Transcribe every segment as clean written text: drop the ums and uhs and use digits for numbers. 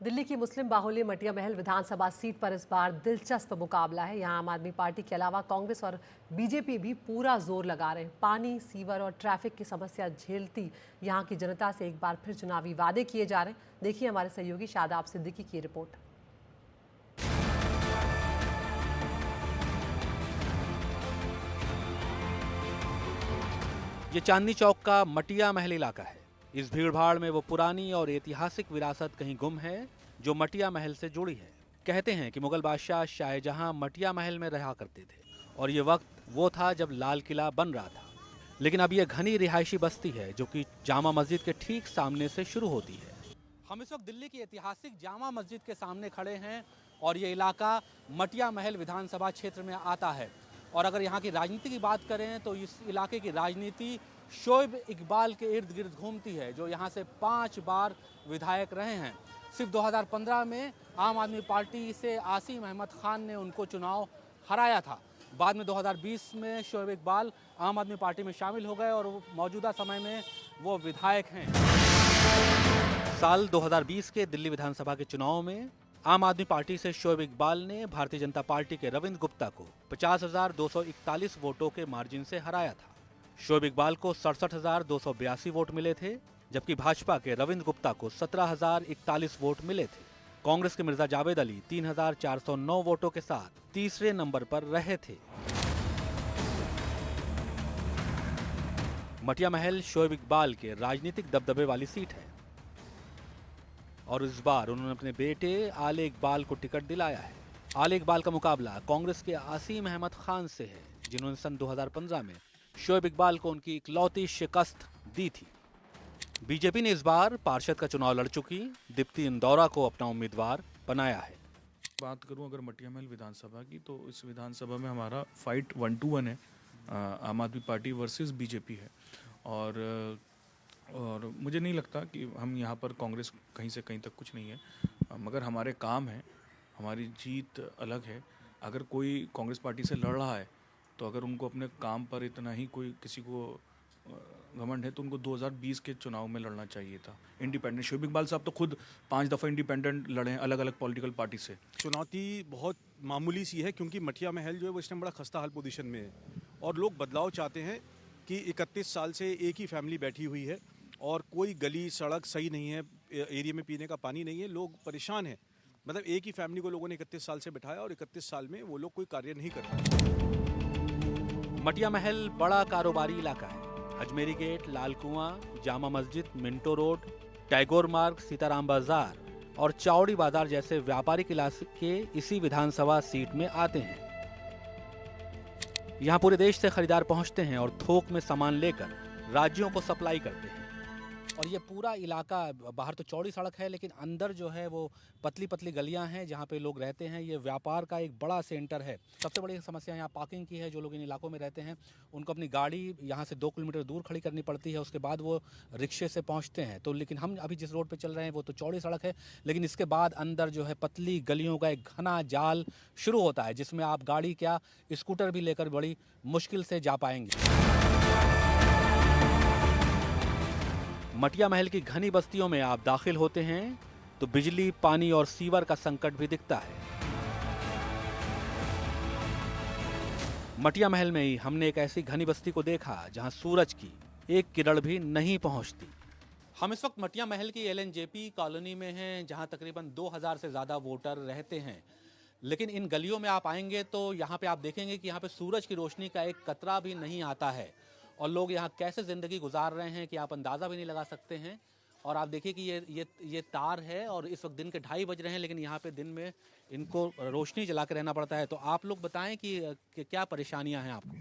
दिल्ली की मुस्लिम बाहुल्य मटिया महल विधानसभा सीट पर इस बार दिलचस्प मुकाबला है। यहां आम आदमी पार्टी के अलावा कांग्रेस और बीजेपी भी पूरा जोर लगा रहे हैं। पानी, सीवर और ट्रैफिक की समस्या झेलती यहां की जनता से एक बार फिर चुनावी वादे किए जा रहे हैं। देखिए हमारे सहयोगी शादाब सिद्दीकी की रिपोर्ट। ये चांदनी चौक का मटिया महल इलाका है। इस भीड़भाड़ में वो पुरानी और ऐतिहासिक विरासत कहीं गुम है जो मटिया महल से जुड़ी है। कहते हैं कि मुगल बादशाह शाहजहां मटिया महल में रहा करते थे और ये वक्त वो था जब लाल किला बन रहा था। लेकिन अब ये घनी रिहायशी बस्ती है जो कि जामा मस्जिद के ठीक सामने से शुरू होती है। हम इस वक्त दिल्ली की ऐतिहासिक जामा मस्जिद के सामने खड़े हैं और ये इलाका मटिया महल विधानसभा क्षेत्र में आता है। और अगर यहाँ की राजनीति की बात करें तो इस इलाके की राजनीति शोएब इकबाल के इर्द गिर्द घूमती है, जो यहाँ से 5 बार विधायक रहे हैं। सिर्फ 2015 में आम आदमी पार्टी से आसिम अहमद खान ने उनको चुनाव हराया था। बाद में 2020 में शोएब इकबाल आम आदमी पार्टी में शामिल हो गए और मौजूदा समय में वो विधायक हैं। साल 2020 के दिल्ली विधानसभा के चुनाव में आम आदमी पार्टी से शोएब इकबाल ने भारतीय जनता पार्टी के रविंद्र गुप्ता को 50,241 वोटों के मार्जिन से हराया था। शोएब इकबाल को 67,282 वोट मिले थे, जबकि भाजपा के रविंद्र गुप्ता को 17,041 वोट मिले थे। कांग्रेस के मिर्जा जावेद अली 3,409 वोटों के साथ तीसरे नंबर पर रहे थे। मटिया महल शोएब इकबाल के राजनीतिक दबदबे वाली सीट है और इस बार उन्होंने अपने बेटे आले इकबाल को टिकट दिलाया है। आले इकबाल का मुकाबला कांग्रेस के आसिम अहमद खान से है, जिन्होंने सन 2015 में शोएब इकबाल को उनकी इकलौती शिकस्त दी थी। बीजेपी ने इस बार पार्षद का चुनाव लड़ चुकी दीप्ति इंदौरा को अपना उम्मीदवार बनाया है। बात करूं अगर मटिया महल विधानसभा की, तो इस विधानसभा में हमारा फाइट 1-1 है। आम आदमी पार्टी वर्सेस बीजेपी है और मुझे नहीं लगता कि हम यहाँ पर कांग्रेस कहीं से कहीं तक कुछ नहीं है, मगर हमारे काम है, हमारी जीत अलग है। अगर कोई कांग्रेस पार्टी से लड़ रहा है तो अगर उनको अपने काम पर इतना ही कोई किसी को घमंड है तो उनको 2020 के चुनाव में लड़ना चाहिए था इंडिपेंडेंट। शोएब इकबाल साहब तो खुद 5 दफ़ा इंडिपेंडेंट लड़े हैं अलग अलग पॉलिटिकल पार्टी से। चुनौती बहुत मामूली सी है क्योंकि मटिया महल जो है वो इस टाइम बड़ा खस्ता हाल पोजीशन में है और लोग बदलाव चाहते हैं कि 31 साल से एक ही फैमिली बैठी हुई है और कोई गली सड़क सही नहीं है, एरिया में पीने का पानी नहीं है, लोग परेशान हैं। मतलब एक ही फैमिली को लोगों ने 31 साल से बिठाया और 31 साल में वो लोग कोई कार्य नहीं कर रहे। मटिया महल बड़ा कारोबारी इलाका है। अजमेरी गेट, लाल कुआं, जामा मस्जिद, मिंटो रोड, टैगोर मार्ग, सीताराम बाजार और चौड़ी बाजार जैसे व्यापारिक इलाके इसी विधानसभा सीट में आते हैं। यहाँ पूरे देश से खरीदार पहुंचते हैं और थोक में सामान लेकर राज्यों को सप्लाई करते हैं। और ये पूरा इलाका, बाहर तो चौड़ी सड़क है लेकिन अंदर जो है वो पतली पतली गलियां हैं जहाँ पे लोग रहते हैं। ये व्यापार का एक बड़ा सेंटर है। सबसे बड़ी समस्या यहाँ पार्किंग की है। जो लोग इन इलाकों में रहते हैं उनको अपनी गाड़ी यहाँ से 2 किलोमीटर दूर खड़ी करनी पड़ती है, उसके बाद वो रिक्शे से पहुँचते हैं। तो लेकिन हम अभी जिस रोड पर चल रहे हैं वो तो चौड़ी सड़क है, लेकिन इसके बाद अंदर जो है पतली गलियों का एक घना जाल शुरू होता है जिसमें आप गाड़ी क्या स्कूटर भी लेकर बड़ी मुश्किल से जा पाएंगे। मटिया महल की घनी बस्तियों में आप दाखिल होते हैं तो बिजली, पानी और सीवर का संकट भी दिखता है। मटिया महल में ही हमने एक ऐसी घनी बस्ती को देखा जहां सूरज की एक किरण भी नहीं पहुंचती। हम इस वक्त मटिया महल की LNJP कॉलोनी में हैं, जहां तकरीबन 2000 से ज्यादा वोटर रहते हैं। लेकिन इन गलियों में आप आएंगे तो यहाँ पे आप देखेंगे कि यहाँ पे सूरज की रोशनी का एक कतरा भी नहीं आता है और लोग यहाँ कैसे ज़िंदगी गुजार रहे हैं कि आप अंदाज़ा भी नहीं लगा सकते हैं। और आप देखिए कि ये तार है और इस वक्त दिन के 2:30 बज रहे हैं, लेकिन यहाँ पे दिन में इनको रोशनी जला के रहना पड़ता है। तो आप लोग बताएं कि क्या परेशानियाँ हैं आपको?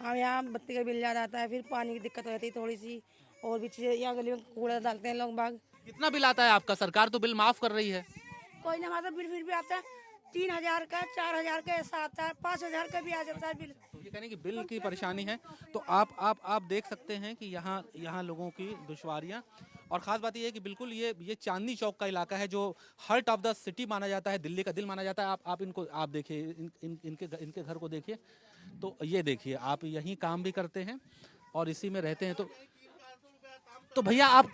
हाँ, यहाँ बत्ती का बिल ज़्यादा आता है, फिर पानी की दिक्कत हो जाती है थोड़ी सी, और भी चीज़ें। यहाँ गली में कूड़ा डालते हैं लोग बाग। कितना बिल आता है आपका? सरकार तो बिल माफ़ कर रही है। कोई ना, हमारा बिल फिर भी आता है 3000 का, 4000 का ऐसा आता है, 5000 का भी आ जाता है बिल। ये कहने की बिल की परेशानी है। तो आप देख सकते हैं कि यहाँ लोगों की दुश्वारियाँ। और ख़ास बात ये है कि बिल्कुल ये चांदनी चौक का इलाका है जो हार्ट ऑफ द सिटी माना जाता है, दिल्ली का दिल माना जाता है। आप इनको आप देखिए, इनके घर को देखिए। तो ये देखिए, आप यहीं काम भी करते हैं और इसी में रहते हैं। तो भैया आप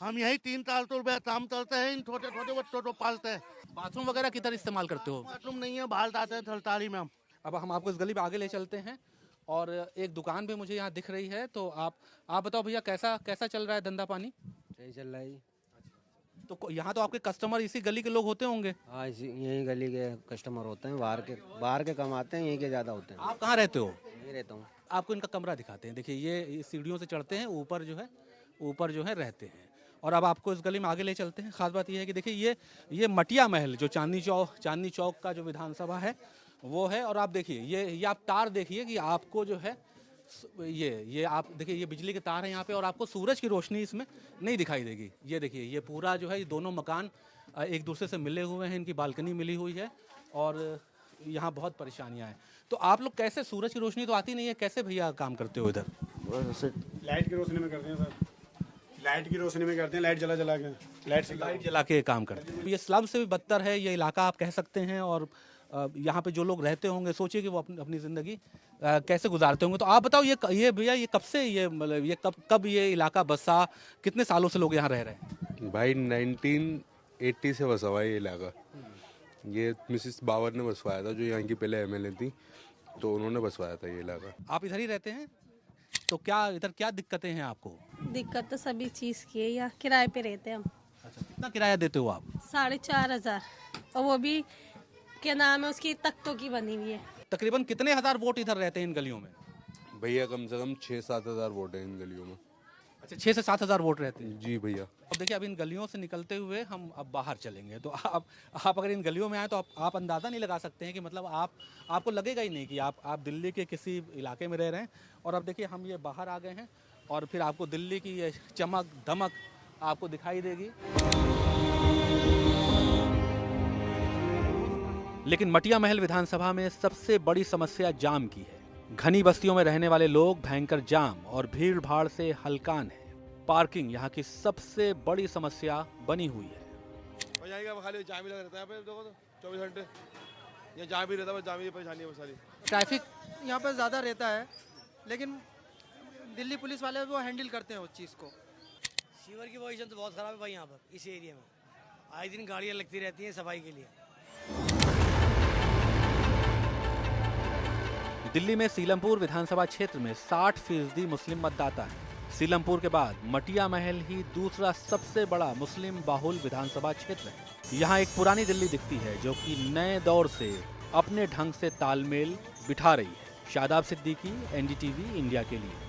हम यही 3 साल तो काम करते हैं, इन छोटे छोटे बच्चों को पालते हैं। बाथरूम वगैरह किधर इस्तेमाल करते हो? बाथरूम नहीं है, बाहर जाते हैं थलताली में हम। अब हम आपको इस गली में आगे ले चलते हैं और एक दुकान भी मुझे यहाँ दिख रही है, तो आप बताओ भैया कैसा कैसा चल रहा है धंधा पानी? सही चल रहा है जी। तो यहाँ तो आपके कस्टमर इसी गली के लोग होते होंगे। हाँ, इसी यही गली के कस्टमर होते हैं, बाहर के कम आते हैं, यहीं के ज़्यादा होते हैं। आप कहाँ रहते हो? यहीं रहता हूँ। आपको इनका कमरा दिखाते हैं। देखिए ये सीढ़ियों से चढ़ते हैं, ऊपर जो है रहते हैं। और अब आपको इस गली में आगे ले चलते हैं। खास बात यह है कि देखिए ये मटिया महल जो चांदनी चौक का जो विधानसभा है वो है। और आप देखिए ये आप तार देखिए कि आपको जो है ये आप देखिए ये बिजली के तार हैं यहाँ पे, और आपको सूरज की रोशनी इसमें नहीं दिखाई देगी। ये देखिए ये पूरा जो है ये दोनों मकान एक दूसरे से मिले हुए हैं, इनकी बालकनी मिली हुई है और यहाँ बहुत परेशानियाँ हैं। तो आप लोग कैसे, सूरज की रोशनी तो आती नहीं है, कैसे भैया काम करते हो इधर? लाइट की रोशनी में करते हैं सर, लाइट की रोशनी में करते हैं, लाइट जला के लाइट जला के काम करते हैं। ये स्लम से भी बदतर है ये इलाका, आप कह सकते हैं। और यहाँ पे जो लोग रहते होंगे, सोचिए कि वो अपनी ज़िंदगी कैसे गुजारते होंगे। तो आप बताओ ये भैया ये कब से ये मतलब ये कब ये इलाका बसा, कितने सालों से लोग यहाँ रह रहे हैं? भाई 1980 से बसा हुआ है ये इलाका। ये मिसिस बाबर ने बसवाया था, जो यहाँ की पहले एमएलए थी, तो उन्होंने बसवाया था ये इलाका। आप इधर ही रहते हैं, तो क्या इधर क्या दिक्कतें हैं आपको? दिक्कत तो सभी चीज़ की है, या किराए पे रहते हैं हम। अच्छा, कितना किराया देते हो आप? 4,500, और वो भी क्या नाम है उसकी, तख्तों की बनी हुई है। तकरीबन कितने हजार वोट इधर रहते हैं इन गलियों में? भैया कम से कम 6-7 हज़ार वोट हैं इन गलियों में। अच्छा, 6 से 7 हजार वोट रहते हैं। जी भैया। अब देखिए, अब इन गलियों से निकलते हुए हम अब बाहर चलेंगे, तो आप अगर इन गलियों में आए तो आप अंदाज़ा नहीं लगा सकते हैं कि मतलब आपको लगेगा ही नहीं कि आप दिल्ली के किसी इलाके में रह रहे हैं। और अब देखिए हम ये बाहर आ गए हैं और फिर आपको दिल्ली की ये चमक दमक आपको दिखाई देगी। लेकिन मटिया महल विधानसभा में सबसे बड़ी समस्या जाम की है। घनी बस्तियों में रहने वाले लोग भयंकर जाम और भीड़ भाड़ से हलकान हैं। पार्किंग यहाँ की सबसे बड़ी समस्या बनी हुई है। खाली जाम ही लगा रहता है, देखो तो 24 घंटे यहाँ जाम ही रहता है, जाम ही परेशानी है सारी। ट्रैफिक यहाँ पर ज़्यादा रहता है, लेकिन दिल्ली पुलिस वाले वो हैंडल करते हैं उस चीज़ को। सीवर की पोजीशन तो बहुत ख़राब है भाई यहाँ पर, इस एरिया में आए दिन गाड़ियाँ लगती रहती हैं सफाई के लिए। दिल्ली में सीलमपुर विधानसभा क्षेत्र में 60% मुस्लिम मतदाता हैं। सीलमपुर के बाद मटिया महल ही दूसरा सबसे बड़ा मुस्लिम बाहुल विधानसभा क्षेत्र है। यहाँ एक पुरानी दिल्ली दिखती है जो कि नए दौर से अपने ढंग से तालमेल बिठा रही है। शादाब सिद्दीकी, NDTV इंडिया के लिए।